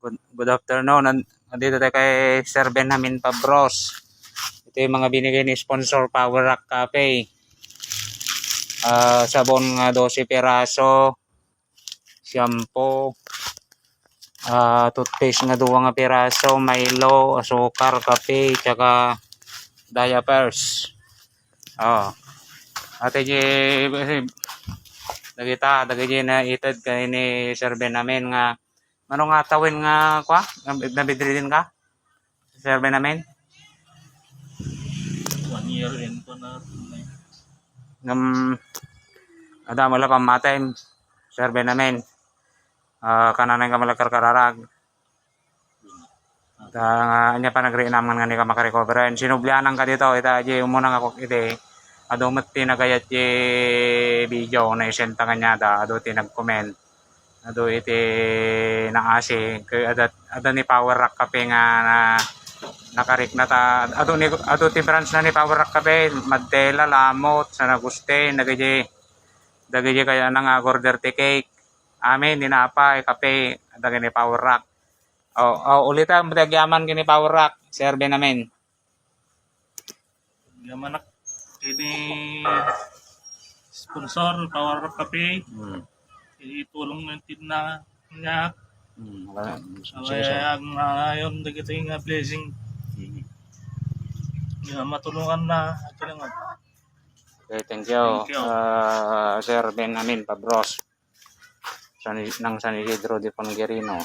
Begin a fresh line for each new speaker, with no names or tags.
Good afternoon. Nandito tayo kay Sir Benjamin Pabros. Ito yung mga binigay ni sponsor Power Rock Cafe. Sabon nga 12 piraso. Shampoo. Toothpaste nga 2 nga piraso. Milo, asukar, kape, tsaka diapers. Ate dagiti na itad kay ni Sir Benjamin nga ano nga tawin nga kwa? Nabidri din ka? Sir Benjamin?
1 year in po na.
Ada mo lang pamatay, Sir Benjamin. Kananay ka malagkarkararag. Anya pa nagre-inaman nga ni ka makarecover. Sinublianan ka dito. Ita umuna nga kuk iti. Adumat tinagayat ti video na isenta kanya da. Ado tinag-comment. Ado iti naasi ado ni Power Rock Cafe nga na nakarik na ta ado ti branch na ni Power Rock Cafe Madela, Lamot, San Agustin dagiti kaya nang order ti cake amin dinapay kape dagiti ni Power Rock ulitan madagyaman kini Power Rock Sir Benjamin
Yamanak kini sponsor Power Rock Cafe. Itulong ng tinda niya. Kaya ngayon dagito yung blessing. Matulungan na.
Okay, thank you. Sir Benjamin Pabros ng San Isidro de Panguerino.